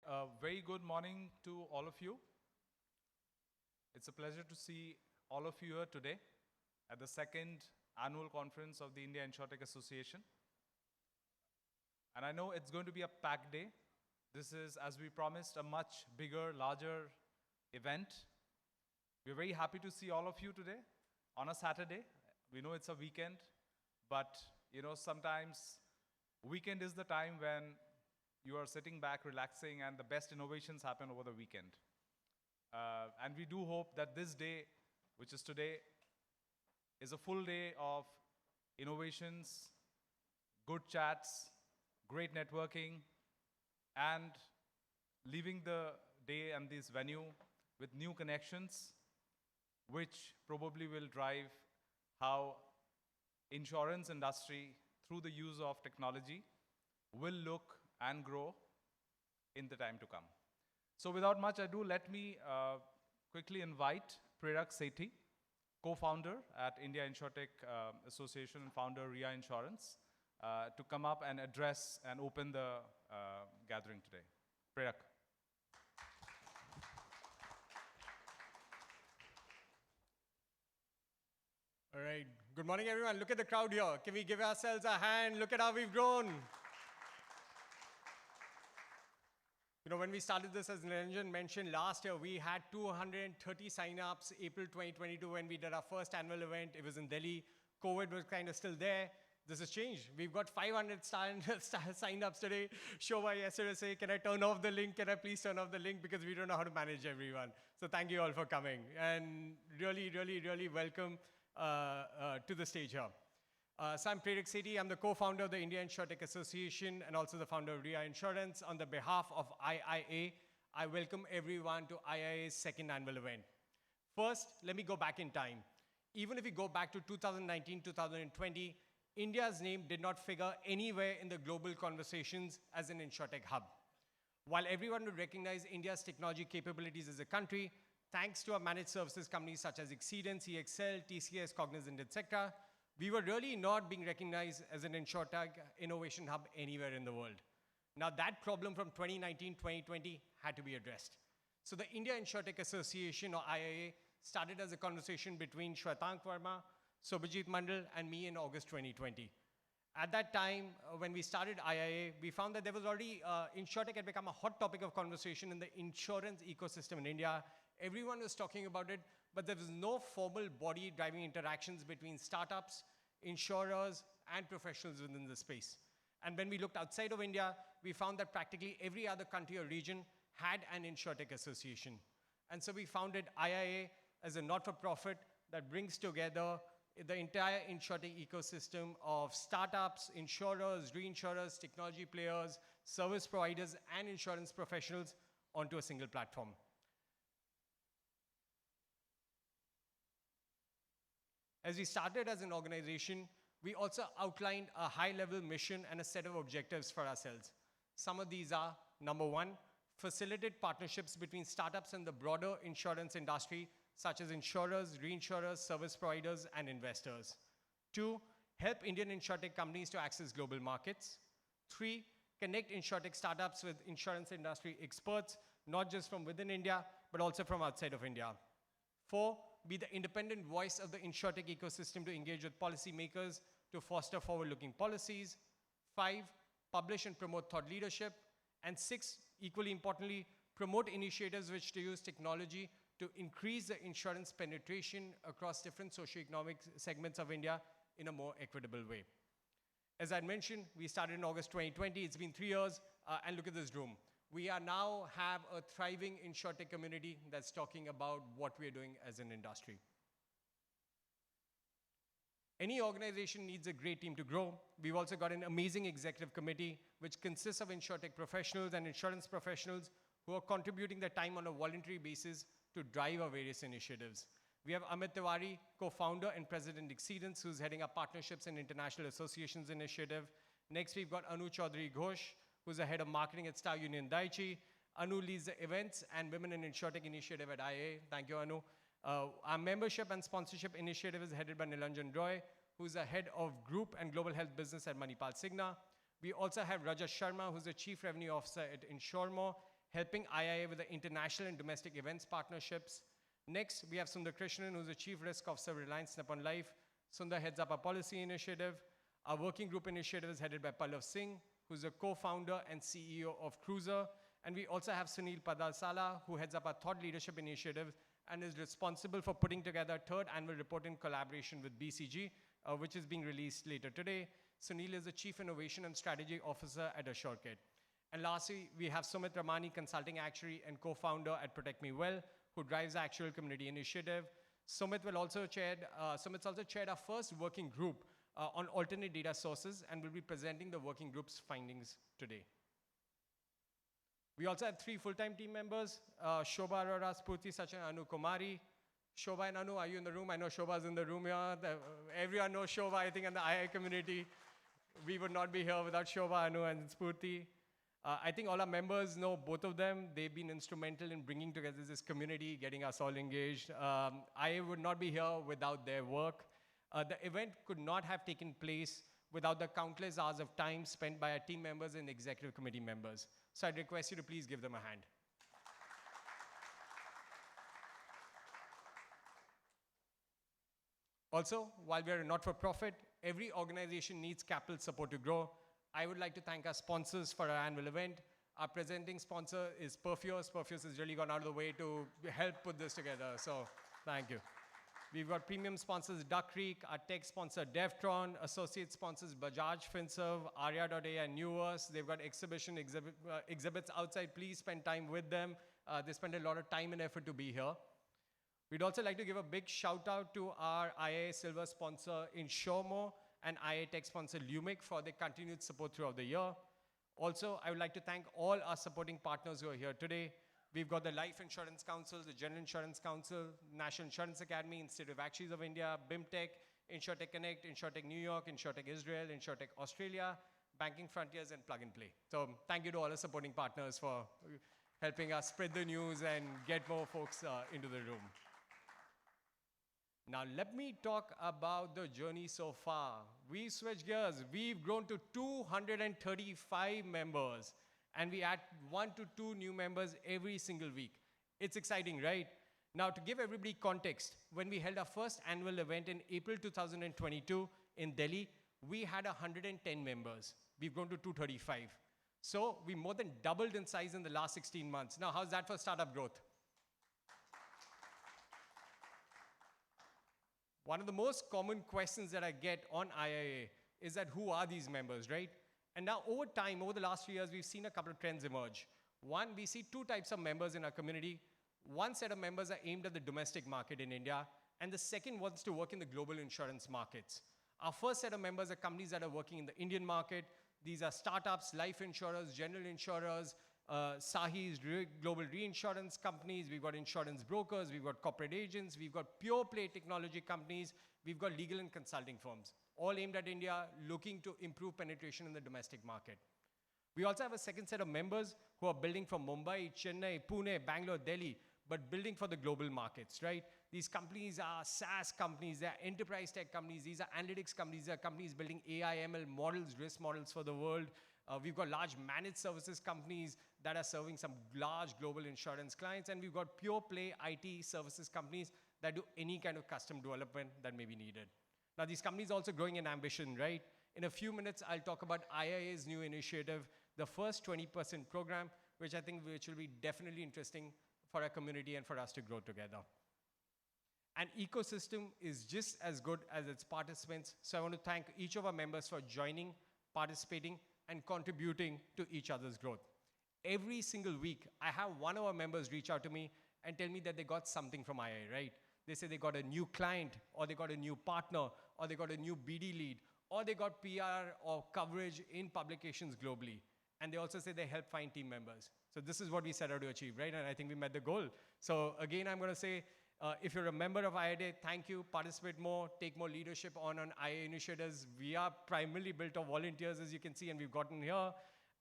A very good morning to all of you. It's a pleasure to see all of you here today at the second annual conference of the India InsurTech Association. And I know it's going to be a packed day. This is, as we promised, a much bigger, larger event. We're very happy to see all of you today on a Saturday. We know it's a weekend, but sometimes weekend is the time when you are sitting back, relaxing, and the best innovations happen over the weekend. And we do hope that this day, which is today, is a full day of innovations, good chats, great networking, and leaving the day and this venue with new connections, which probably will drive how insurance industry, through the use of technology, will look and grow in the time to come. So without much ado, let me quickly invite Prerak Sethi, co-founder at India InsurTech Association and founder IIA Insurance, to come up and address and open the gathering today. Prerak. All right. Good morning, everyone. Look at the crowd here. Can we give ourselves a hand? Look at how we've grown. When we started this, as Niranjan mentioned, last year, we had 230 sign-ups, April 2022, when we did our first annual event. It was in Delhi. COVID was kind of still there. This has changed. We've got 500 sign-ups today. Shobha yesterday said, can I turn off the link? Can I please turn off the link? Because we don't know how to manage everyone. So thank you all for coming. And really, really, really welcome to the stage here. So I'm Prerak Sethi. I'm the co-founder of the India InsurTech Association and also the founder of IIA Insurance. On the behalf of IIA, I welcome everyone to IIA's second annual event. First, let me go back in time. Even if we go back to 2019, 2020, India's name did not figure anywhere in the global conversations as an InsurTech hub. While everyone would recognize India's technology capabilities as a country, thanks to our managed services companies such as Exceedance, EXL, TCS, Cognizant, etc., we were really not being recognized as an InsurTech innovation hub anywhere in the world. Now that problem from 2019, 2020 had to be addressed. So the India InsurTech Association, or IIA, started as a conversation between Shwetank Verma, Subhajit Mandal, and me in August 2020. At that time, when we started IIA, we found that there was already, InsurTech had become a hot topic of conversation in the insurance ecosystem in India. Everyone was talking about it, but there was no formal body driving interactions between startups, insurers, and professionals within the space. And when we looked outside of India, we found that practically every other country or region had an InsurTech association. And so we founded IIA as a not-for-profit that brings together the entire InsurTech ecosystem of startups, insurers, reinsurers, technology players, service providers, and insurance professionals onto a single platform. As we started as an organization, we also outlined a high-level mission and a set of objectives for ourselves. Some of these are, number one, facilitate partnerships between startups and the broader insurance industry, such as insurers, reinsurers, service providers, and investors. Two, help Indian insurtech companies to access global markets. Three, connect insurtech startups with insurance industry experts, not just from within India, but also from outside of India. Four, be the independent voice of the insurtech ecosystem to engage with policymakers to foster forward-looking policies. Five, publish and promote thought leadership. And six, equally importantly, promote initiatives which to use technology to increase the insurance penetration across different socioeconomic segments of India in a more equitable way. As I mentioned, we started in August 2020. It's been 3 years, and look at this room. We are now have a thriving insurtech community that's talking about what we're doing as an industry. Any organization needs a great team to grow. We've also got an amazing executive committee, which consists of insurtech professionals and insurance professionals who are contributing their time on a voluntary basis to drive our various initiatives. We have Amit Tiwari, co-founder and president Exceedance, who's heading up partnerships and international associations initiative. Next, we've got Anu Chaudhary Ghosh, who's the head of marketing at Star Union Daiichi. Anu leads the events and women in insurtech initiative at IIA. Thank you, Anu. Our membership and sponsorship initiative is headed by Nilanjan Roy, who's the head of group and global health business at Manipal Cigna. We also have Rajesh Sharma, who's the chief revenue officer at Insurmo, helping IIA with the international and domestic events partnerships. Next, we have Sundar Krishnan, who's the Chief Risk Officer of Reliance Nippon Life. Sundar heads up our policy initiative. Our working group initiative is headed by Pallav Singh, who's the co-founder and CEO of Cruiser. And we also have Sunil Padalsala, who heads up our thought leadership initiative and is responsible for putting together a third annual report in collaboration with BCG, which is being released later today. Sunil is the Chief Innovation and Strategy Officer at AssureKit. And lastly, we have Sumit Ramani, Consulting Actuary and co-founder at Protect Me Well, who drives the actual community initiative. Sumit's also chaired our first working group on alternate data sources and will be presenting the working group's findings today. We also have 3 full-time team members, Shobha Arora, Spurti Sachin, Anu Kumari. Shobha and Anu, are you in the room? I know Shobha's in the room here. Everyone knows Shobha, I think, in the IIA community. We would not be here without Shobha, Anu, and Spurti. I think all our members know both of them. They've been instrumental in bringing together this community, getting us all engaged. I would not be here without their work. The event could not have taken place without the countless hours of time spent by our team members and executive committee members. So I'd request you to please give them a hand. Also, while we are a not-for-profit, every organization needs capital support to grow. I would like to thank our sponsors for our annual event. Our presenting sponsor is Perfios. Perfios has really gone out of the way to help put this together, so thank you. We've got premium sponsors Duck Creek, our tech sponsor Devtron, associate sponsors Bajaj Finserv, Arya.ai and Newverse. They've got exhibits outside. Please spend time with them. They spend a lot of time and effort to be here. We'd also like to give a big shout out to our IIA Silver sponsor Insurmo and IIA Tech sponsor Lumic for their continued support throughout the year. Also, I would like to thank all our supporting partners who are here today. We've got the Life Insurance Council, the General Insurance Council, National Insurance Academy, Institute of Actuaries of India, BIMTech, InsurTech Connect, InsurTech New York, InsurTech Israel, InsurTech Australia, Banking Frontiers, and Plug and Play. So thank you to all our supporting partners for helping us spread the news and get more folks into the room. Now let me talk about the journey so far. We switched gears. We've grown to 235 members. And we add 1 to 2 new members every single week. It's exciting, right? Now, to give everybody context, when we held our first annual event in April 2022 in Delhi, we had 110 members. We've grown to 235. So we more than doubled in size in the last 16 months. Now, how's that for startup growth? One of the most common questions that I get on IIA is that who are these members, right? And now over time, over the last few years, we've seen a couple of trends emerge. One, we see 2 types of members in our community. One set of members are aimed at the domestic market in India, and the second wants to work in the global insurance markets. Our first set of members are companies that are working in the Indian market. These are startups, life insurers, general insurers, Sahis, global reinsurance companies. We've got insurance brokers. We've got corporate agents. We've got pure play technology companies. We've got legal and consulting firms, all aimed at India, looking to improve penetration in the domestic market. We also have a second set of members who are building from Mumbai, Chennai, Pune, Bangalore, Delhi, but building for the global markets, right? These companies are SaaS companies, they're enterprise tech companies, these are analytics companies, they're companies building AI, ML models, risk models for the world. We've got large managed services companies that are serving some large global insurance clients, and we've got pure play IT services companies that do any kind of custom development that may be needed. Now, these companies are also growing in ambition, right? In a few minutes, I'll talk about IIA's new initiative, the first 20% program, which I think will be definitely interesting for our community and for us to grow together. An ecosystem is just as good as its participants, so I want to thank each of our members for joining, participating, and contributing to each other's growth. Every single week, I have one of our members reach out to me and tell me that they got something from IIA, right? They say they got a new client, or they got a new partner, or they got a new BD lead, or they got PR or coverage in publications globally. And they also say they help find team members. So this is what we set out to achieve, right? And I think we met the goal. So again, I'm going to say, if you're a member of IIA, thank you, participate more, take more leadership on IIA initiatives. We are primarily built of volunteers, as you can see, and we've gotten here.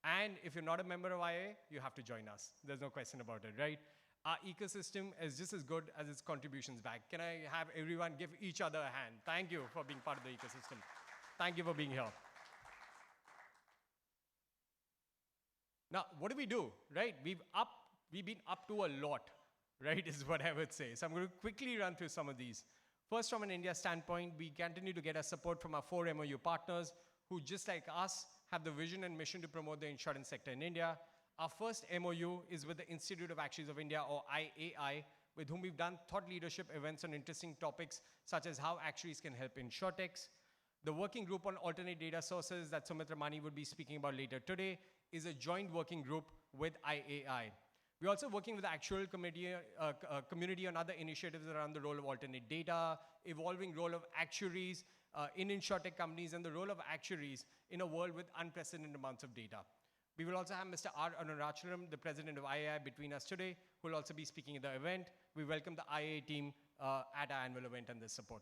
And if you're not a member of IIA, you have to join us. There's no question about it, right? Our ecosystem is just as good as its contributions back. Can I have everyone give each other a hand? Thank you for being part of the ecosystem. Thank you for being here. Now, what do we do, right? We've upped We've been up to a lot, right, is what I would say. So I'm going to quickly run through some of these. First, from an India standpoint, we continue to get our support from our 4 MOU partners who, just like us, have the vision and mission to promote the insurance sector in India. Our first MOU is with the Institute of Actuaries of India, or IAI, with whom we've done thought leadership events on interesting topics such as how actuaries can help insurtechs. The working group on alternate data sources that Sumit Ramani would be speaking about later today is a joint working group with IAI. We're also working with the actual community on other initiatives around the role of alternate data, evolving role of actuaries in insurtech companies, and the role of actuaries in a world with unprecedented amounts of data. We will also have Mr. R. Arunachalam, the president of IIA, between us today, who will also be speaking at the event. We welcome the IIA team at our annual event and their support.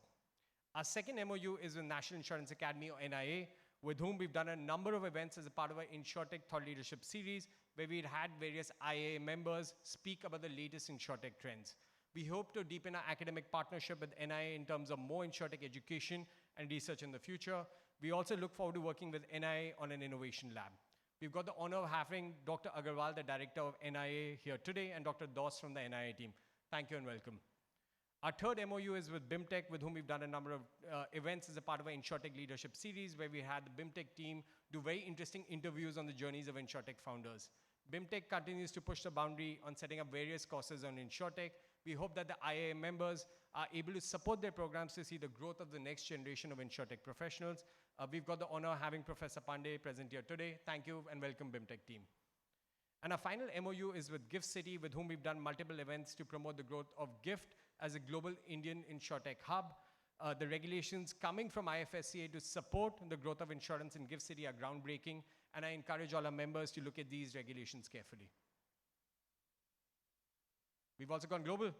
Our second MOU is with National Insurance Academy, or NIA, with whom we've done a number of events as a part of our InsurTech Thought Leadership series, where we'd had various IIA members speak about the latest InsurTech trends. We hope to deepen our academic partnership with NIA in terms of more InsurTech education and research in the future. We also look forward to working with NIA on an innovation lab. We've got the honor of having Dr. Agarwal, the director of NIA, here today, and Dr. Doss from the NIA team. Thank you and welcome. Our third MOU is with BIMTech, with whom we've done a number of events as a part of our InsurTech Leadership Series, where we had the BIMTech team do very interesting interviews on the journeys of InsurTech founders. BIMTech continues to push the boundary on setting up various courses on InsurTech. We hope that the IIA members are able to support their programs to see the growth of the next generation of InsurTech professionals. We've got the honor of having Professor Pandey present here today. Thank you and welcome, BIMTech team. And our final MOU is with GIFT City, with whom we've done multiple events to promote the growth of GIFT as a global Indian InsurTech hub. The regulations coming from IFSCA to support the growth of insurance in GIFT City are groundbreaking, and I encourage all our members to look at these regulations carefully. We've also gone global.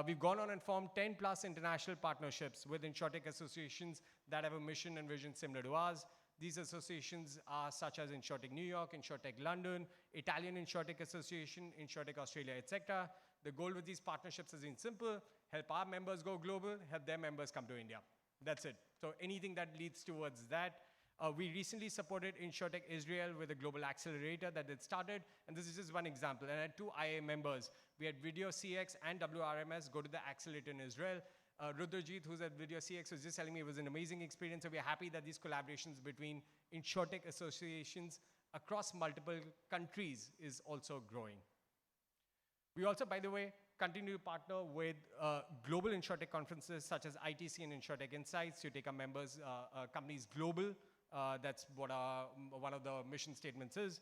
We've gone on and formed 10 plus international partnerships with InsurTech associations that have a mission and vision similar to ours. These associations are such as InsurTech New York, InsurTech London, Italian InsurTech Association, InsurTech Australia, etc. The goal with these partnerships has been simple: help our members go global, help their members come to India. That's it. So anything that leads towards that. We recently supported InsurTech Israel with a global accelerator that it started, and this is just one example. And I had 2 IIA members. We had Video CX and WRMS go to the accelerator in Israel. Rudrajit, who's at Video CX, was just telling me it was an amazing experience, so we're happy that these collaborations between InsurTech associations across multiple countries is also growing. We also, by the way, continue to partner with global InsurTech conferences such as ITC and InsurTech Insights to take our members, companies global. That's what one of the mission statements is.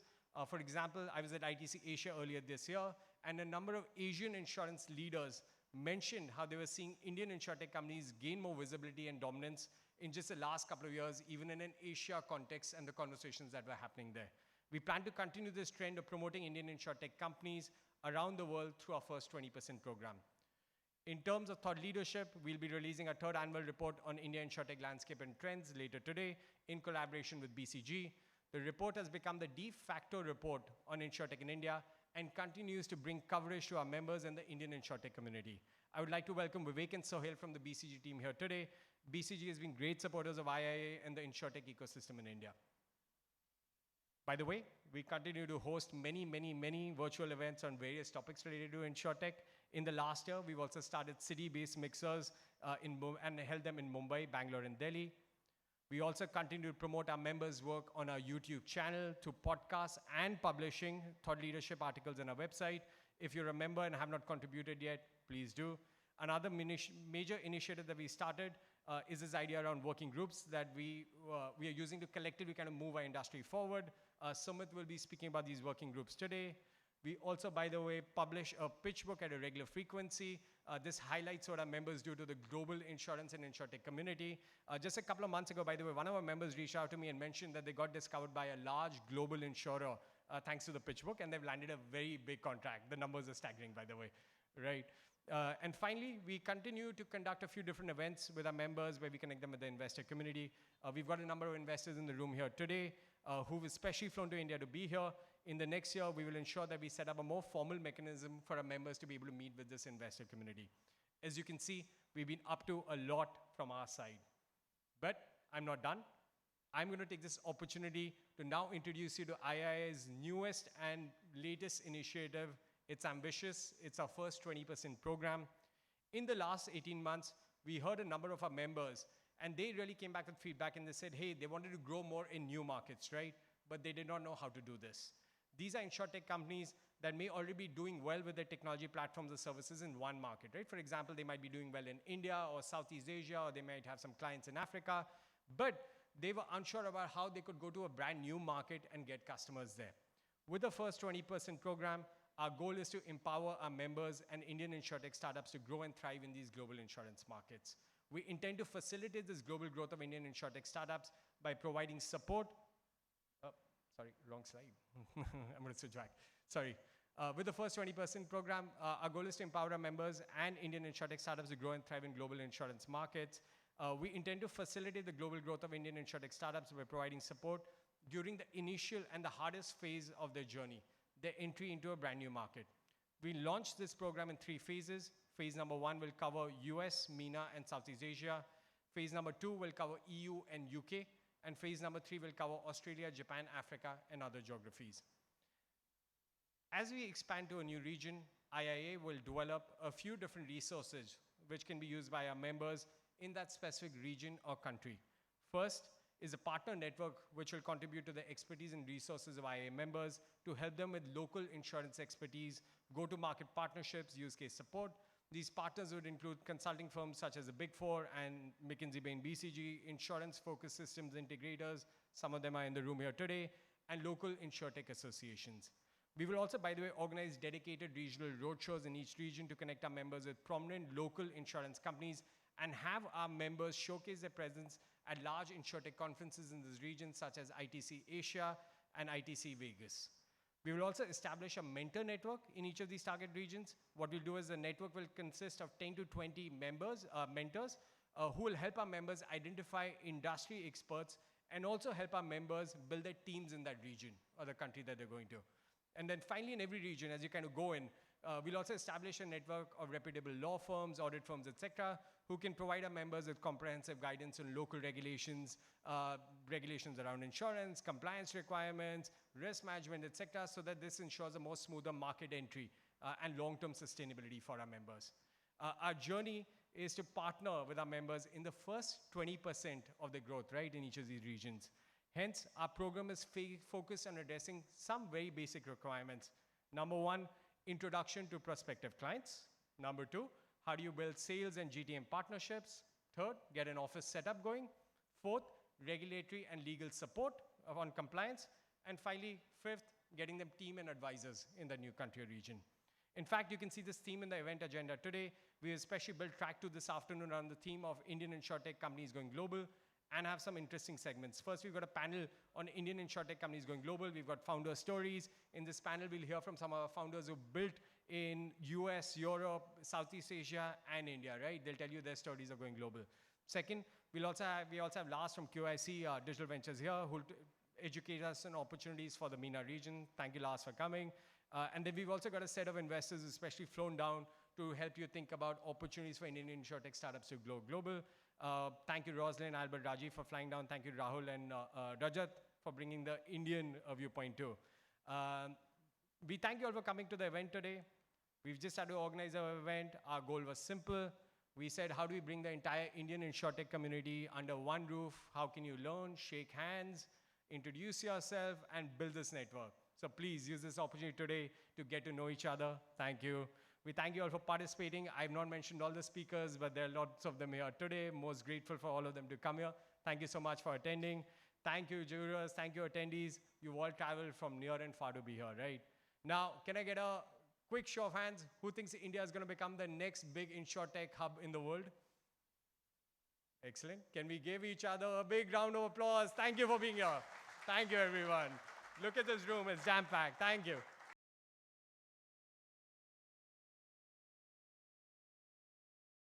For example, I was at ITC Asia earlier this year, and a number of Asian insurance leaders mentioned how they were seeing Indian InsurTech companies gain more visibility and dominance in just the last couple of years, even in an Asia context and the conversations that were happening there. We plan to continue this trend of promoting Indian InsurTech companies around the world through our first 20% program. In terms of thought leadership, we'll be releasing our 3rd annual report on India InsurTech landscape and trends later today in collaboration with BCG. The report has become the de facto report on InsurTech in India and continues to bring coverage to our members and the Indian InsurTech community. I would like to welcome Vivek and Sohail from the BCG team here today. BCG has been great supporters of IIA and the InsurTech ecosystem in India. By the way, we continue to host many virtual events on various topics related to InsurTech. In the last year, we've also started city-based mixers and held them in Mumbai, Bangalore, and Delhi. We also continue to promote our members' work on our YouTube channel, to podcasts and publishing thought leadership articles on our website. If you're a member and have not contributed yet, please do. Another major initiative that we started is this idea around working groups that we are using to collectively kind of move our industry forward. Sumit will be speaking about these working groups today. We also, by the way, publish a pitch book at a regular frequency. This highlights what our members do to the global insurance and InsurTech community. Just a couple of months ago, by the way, one of our members reached out to me and mentioned that they got discovered by a large global insurer thanks to the pitch book, and they've landed a very big contract. The numbers are staggering, by the way, right? And finally, we continue to conduct a few different events with our members where we connect them with the investor community. We've got a number of investors in the room here today who've especially flown to India to be here. In the next year, we will ensure that we set up a more formal mechanism for our members to be able to meet with this investor community. As you can see, we've been up to a lot from our side. But I'm not done. I'm going to take this opportunity to now introduce you to IIA's newest and latest initiative, It's ambitious. It's our first 20% program. In the last 18 months, we heard a number of our members, and they really came back with feedback, and they said, hey, they wanted to grow more in new markets, right? But they did not know how to do this. These are insurtech companies that may already be doing well with their technology platforms or services in one market, right? For example, they might be doing well in India or Southeast Asia, or they might have some clients in Africa, but they were unsure about how they could go to a brand new market and get customers there. With the first 20% program, our goal is to empower our members and Indian insurtech startups to grow and thrive in these global insurance markets. We intend to facilitate this global growth of Indian insurtech startups by providing support. Sorry, wrong slide. I'm going to switch back. Sorry. With the first 20% program, our goal is to empower our members and Indian insurtech startups to grow and thrive in global insurance markets. We intend to facilitate the global growth of Indian insurtech startups by providing support during the initial and the hardest phase of their journey, their entry into a brand new market. We launched this program in 3 phases. Phase number 1 will cover US, MENA, and Southeast Asia. Phase number 2 will cover EU and UK. And phase number 3 will cover Australia, Japan, Africa, and other geographies. As we expand to a new region, IIA will develop a few different resources which can be used by our members in that specific region or country. First is a partner network which will contribute to the expertise and resources of IIA members to help them with local insurance expertise, go-to-market partnerships, use case support. These partners would include consulting firms such as the Big Four and McKinsey Bain BCG, insurance-focused systems integrators, some of them are in the room here today, and local insurtech associations. We will also, by the way, organize dedicated regional roadshows in each region to connect our members with prominent local insurance companies and have our members showcase their presence at large insurtech conferences in this region, such as ITC Asia and ITC Vegas. We will also establish a mentor network in each of these target regions. What we'll do is the network will consist of 10 to 20 mentors who will help our members identify industry experts and also help our members build their teams in that region or the country that they're going to. And then finally, in every region, as you kind of go in, we'll also establish a network of reputable law firms, audit firms, etc., who can provide our members with comprehensive guidance on local regulations, regulations around insurance, compliance requirements, risk management, etc., so that this ensures a more smoother market entry and long-term sustainability for our members. Our journey is to partner with our members in the first 20% of the growth, right, in each of these regions. Hence, our program is focused on addressing some very basic requirements. Number 1, introduction to prospective clients. Number 2, how do you build sales and GTM partnerships? 3rd, get an office setup going. 4th, regulatory and legal support on compliance. And finally, 5th, getting them team and advisors in the new country or region. In fact, you can see this theme in the event agenda today. We especially built track 2 this afternoon on the theme of Indian InsurTech companies going global and have some interesting segments. First, we've got a panel on Indian InsurTech companies going global. We've got founder stories. In this panel, we'll hear from some of our founders who built in US, Europe, Southeast Asia, and India, right? They'll tell you their stories of going global. Second, we also have Lars from QIC, Digital Ventures here, who'll educate us on opportunities for the MENA region. Thank you, Lars, for coming. And then we've also got a set of investors, especially flown down, to help you think about opportunities for Indian InsurTech startups to go global. Thank you, Roslyn, Albert, Rajiv, for flying down. Thank you, Rahul and Rajat, for bringing the Indian viewpoint too. We thank you all for coming to the event today. We've just had to organize our event. Our goal was simple. We said, how do we bring the entire Indian InsurTech community under one roof? How can you learn, shake hands, introduce yourself, and build this network? So please use this opportunity today to get to know each other. Thank you. We thank you all for participating. I've not mentioned all the speakers, but there are lots of them here today. Most grateful for all of them to come here. Thank you so much for attending. Thank you, jurors. Thank you, attendees. You've all traveled from near and far to be here, right? Now, can I get a quick show of hands? Who thinks India is going to become the next big InsurTech hub in the world? Excellent. Can we give each other a big round of applause? Thank you for being here. Thank you, everyone. Look at this room. It's jam-packed. Thank you.